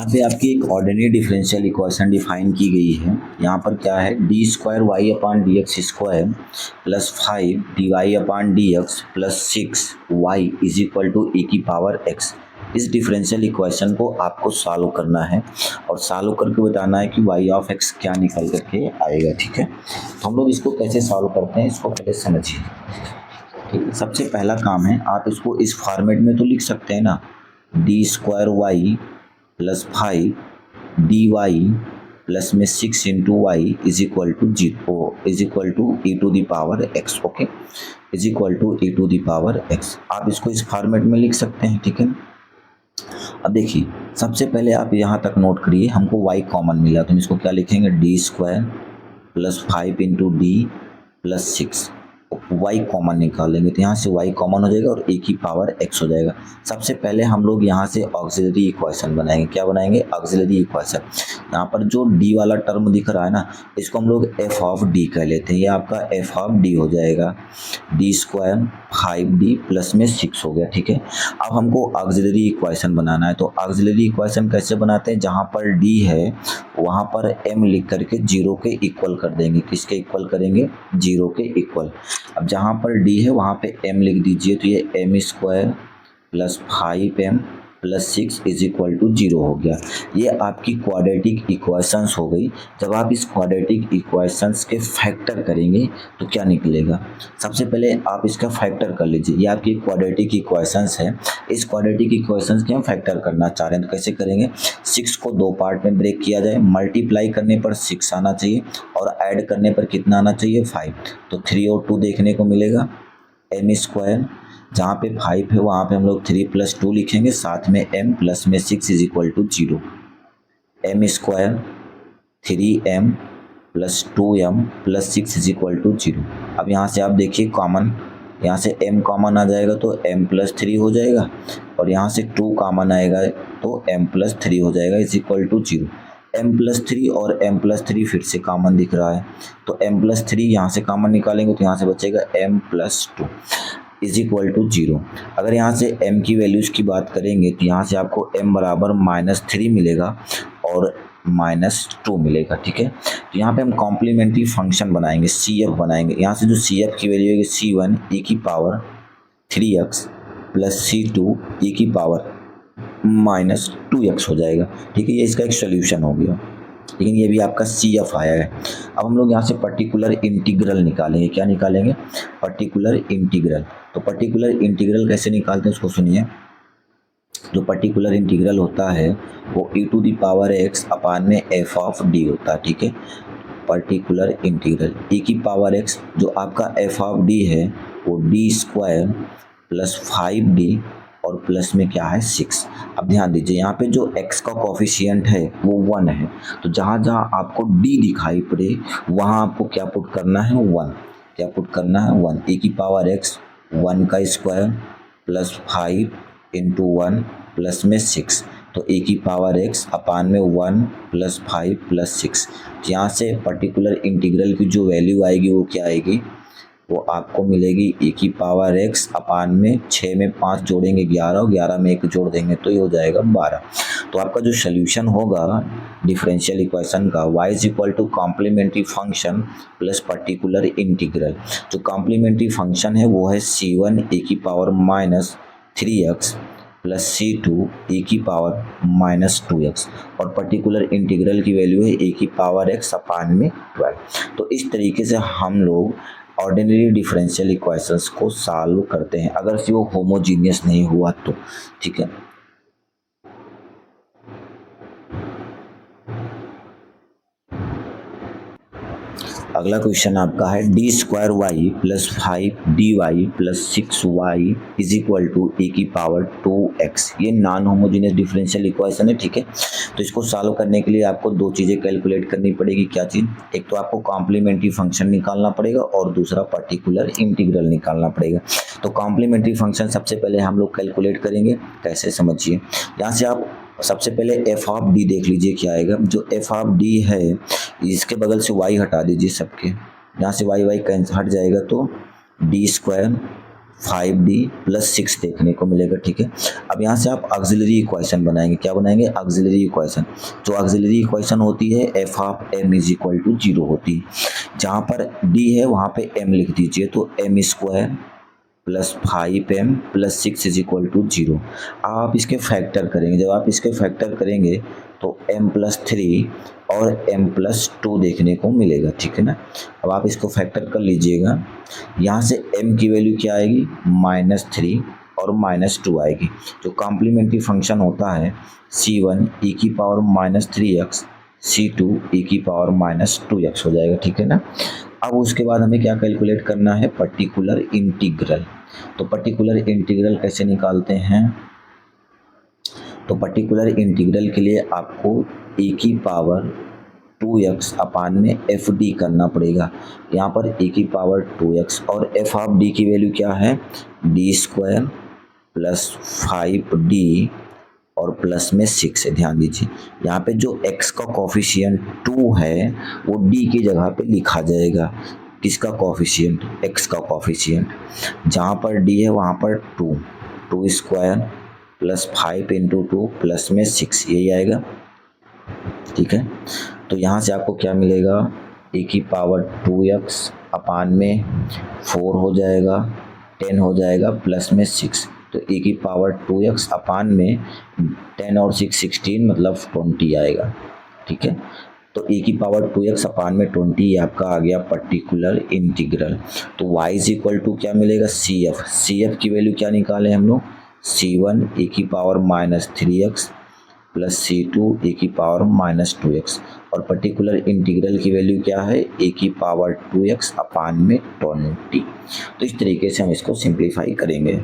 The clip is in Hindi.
यहाँ पे आपकी एक ऑर्डिनरी डिफरेंशियल इक्वेशन डिफाइन की गई है। यहाँ पर क्या है, d square y upon d x square plus 5 d y upon d x plus 6 y is equal to a की पावर एक्स। इस डिफरेंशियल इक्वेशन को आपको सॉल्व करना है और सॉल्व करके बताना है कि वाई ऑफ एक्स क्या निकल करके आएगा। ठीक है, तो हम लोग इसको कैसे सॉल्व करते हैं इसको पहले समझिए। ठीक है, सबसे पहला काम है, आप इसको इस फॉर्मेट में तो लिख सकते हैं ना, d square y plus 5 d y plus में 6 into y is equal to is equal to e to the power x. Okay, is equal to e to the power x. आप इसको इस फॉर्मेट में लिख सकते हैं। ठीक है, अब देखिए सबसे पहले आप यहाँ तक नोट करिए, हमको y कॉमन मिला तो हम इसको क्या लिखेंगे, D square plus 5 into D plus 6। y common निकालेंगे तो यहाँ से y कॉमन हो जाएगा और a की पावर x हो जाएगा। सबसे पहले हम लोग यहाँ से ऑक्सिलरी इक्वेशन बनाएंगे। क्या बनाएंगे, ऑक्सिलरी इक्वेशन। यहाँ पर जो d वाला टर्म दिख रहा है ना, इसको हम लोग f ऑफ d कह लेते हैं। ये आपका f ऑफ d हो जाएगा, डी स्क्वायर 5d प्लस में 6 हो गया। ठीक है, अब हमको ऑक्सिलरी इक्वेशन बनाना है। तो ऑक्सिलरी इक्वेशन कैसे बनाते हैं, जहाँ पर d है वहाँ पर m लिख करके 0 के इक्वल कर देंगे। किसके इक्वल करेंगे, 0 के इक्वल। अब जहाँ पर d है वहाँ पे m लिख दीजिए, तो ये m square plus 5m plus 6 is equal to 0 हो गया। ये आपकी क्वाड्रेटिक इक्वेशंस हो गई। जब आप इस क्वाड्रेटिक इक्वेशंस के फैक्टर करेंगे तो क्या निकलेगा, सबसे पहले आप इसका फैक्टर कर लीजिए। ये आपकी क्वाड्रेटिक इक्वेशंस है, इस क्वाड्रेटिक इक्वेशंस के हम फैक्टर करना चाह रहे हैं। तो कैसे करेंगे, 6 को 2 पार्ट में ब्रेक किया जाए, मल्टीप्लाई करने पर 6 आना चाहिए और ऐड करने पर कितना आना चाहिए, 5। तो 3 और 2 देखने को मिलेगा, m स्क्वायर जहाँ पे 5 है वहाँ पे हम लोग 3 प्लस 2 लिखेंगे, साथ में m प्लस में 6 is equal to 0। m square 3m plus 2m plus 6 is equal to 0। अब यहाँ से आप देखिए कॉमन, यहाँ से m कॉमन आ जाएगा तो m प्लस 3 हो जाएगा और यहाँ से 2 कॉमन आएगा तो m प्लस 3 हो जाएगा is equal to 0। m plus 3 और m प्लस 3 फिर से कॉमन दिख रहा है, तो m प्लस 3 यहाँ से कॉमन निकालेंगे तो यहाँ से बचेगा m plus 2 is equal to 0। अगर यहाँ से m की वैल्यूज़ की बात करेंगे तो यहाँ से आपको m बराबर -3 मिलेगा और -2 मिलेगा। ठीक है, तो यहाँ पे हम कॉम्प्लीमेंट्री फंक्शन बनाएंगे, CF बनाएंगे। यहाँ से जो CF की वैल्यू है C1 e की power 3x plus C2 e की पावर -2x हो जाएगा। ठीक है, ये इसका एक सोल्यूशन हो गया, लेकिन ये भी आपका CF आया है। अब हम लोग यहाँ से पर्टिकुलर इंटीग्रल निकालेंगे। क्या निकालेंगे, पर्टिकुलर इंटीग्रल। तो पर्टिकुलर इंटीग्रल कैसे निकालते हैं उसको सुनिए। जो पर्टिकुलर इंटीग्रल होता है वो e to the power x upon में f ऑफ d होता है। ठीक है, पर्टिकुलर इंटीग्रल e की पावर x जो आपका f ऑफ d है वो d स्क्वायर प्लस 5d और प्लस में क्या है 6। अब ध्यान दीजिए यहाँ पे जो x का कोफिशिएंट है वो 1 है, तो जहाँ जहाँ आपको d दिखाई पड़े वहाँ आपको क्या पुट करना है, 1। क्या पुट करना है, 1। e की पावर x 1 का स्क्वायर प्लस 5 इंटू 1 प्लस में 6, तो e की पावर x अपान में 1 प्लस 5 प्लस 6। यहाँ से पर्टिकुलर इंटीग्रल की जो वैल्यू आएगी वो क्या आएगी, वो आपको मिलेगी e की पावर x अपान में 6 में 5 जोड़ेंगे 11 और 11 में 1 जोड़ देंगे तो ये हो जाएगा 12। तो आपका जो सोल्यूशन होगा डिफरेंशियल इक्वेशन का y is equal to complementary function plus particular integral. जो कॉम्प्लीमेंट्री फंक्शन है वो है C1 e की power -3x plus C2 e की पावर -2x और पर्टिकुलर इंटीग्रल की वैल्यू है e की पावर x अपान में 12। तो इस तरीके से हम लोग ऑर्डिनरी डिफरेंशियल इक्वेशंस को सॉल्व करते हैं, अगर फिर वो होमोजीनियस नहीं हुआ तो। ठीक है, अगला क्वेश्चन आपका है d square y plus 5 d y plus 6 y is equal to a की पावर 2x। ये नॉन होमोजीनियस डिफरेंशियल इक्वेशन है। ठीक है, तो इसको सॉल्व करने के लिए आपको दो चीज़ें कैलकुलेट करनी पड़ेगी। क्या चीज़, एक तो आपको कॉम्प्लीमेंट्री फंक्शन निकालना पड़ेगा और दूसरा पर्टिकुलर इंटीग्रल निकालना पड़ेगा। तो कॉम्प्लीमेंट्री फंक्शन सबसे पहले हम लोग कैलकुलेट करेंगे, कैसे समझिए। यहाँ से आप सबसे पहले f ऑफ d देख लीजिए क्या आएगा। जो f ऑफ d है इसके बगल से y हटा दीजिए सबके, यहाँ से y कैंसिल हट जाएगा तो d स्क्वायर 5d प्लस 6 देखने को मिलेगा। ठीक है, अब यहाँ से आप ऑक्सिलरी इक्वेशन बनाएंगे। क्या बनाएंगे? Auxiliary equation. जो ऑक्सिलरी इक्वेशन होती है f of m is equal to 0 होती है। जहाँ पर d है वहाँ पे m लिख दीजिए, तो m square plus 5m plus 6 is equal to 0। आप इसके फैक्टर करेंगे। जब आप इसके फैक्टर करेंगे तो m प्लस 3 और m प्लस 2 देखने को मिलेगा। ठीक है ना, अब आप इसको फैक्टर कर लीजिएगा। यहाँ से m की वैल्यू क्या आएगी? -3 और -2 आएगी। जो कॉम्प्लीमेंट्री फंक्शन होता है c1 e की पावर -3x, c2 e की पावर -2x हो जाएगा। ठीक है ना, अब उसके बाद हमें क्या कैलकुलेट करना है? Particular integral. तो पर्टिकुलर इंटीग्रल कैसे निकालते हैं? तो पर्टिकुलर इंटीग्रल के लिए आपको e की पावर 2x अपान में एफ डी करना पड़ेगा। यहाँ पर e की पावर 2x और एफ ऑफ डी की वैल्यू क्या है? डी स्क्वायर प्लस 5d और प्लस में 6 है। ध्यान दीजिए, यहाँ पे जो x का कॉफिशिएंट 2 है वो d की जगह पे लिखा जाएगा। किसका कॉफिशिएंट? x का कॉफिशिएंट। जहाँ पर d है वहाँ पर 2 स्क्वायर प्लस 5 इंटू 2 प्लस में 6, यही आएगा। ठीक है, तो यहाँ से आपको क्या मिलेगा? e की पावर 2x अपान में 4 हो जाएगा, 10 हो जाएगा प्लस में 6, तो e की पावर 2x अपान में 10 और 6 16 मतलब 20 आएगा। ठीक है, तो e की पावर 2x अपान में 20 ये आपका आ गया पर्टिकुलर इंटीग्रल। तो y इज इक्वल टू क्या मिलेगा? CF की वैल्यू क्या निकाले हम लोग? c1 e की power -3x plus c2 e की पावर -2x और पर्टिकुलर इंटीग्रल की वैल्यू क्या है? e की पावर 2x अपान में 20। तो इस तरीके से हम इसको सिंप्लीफाई करेंगे।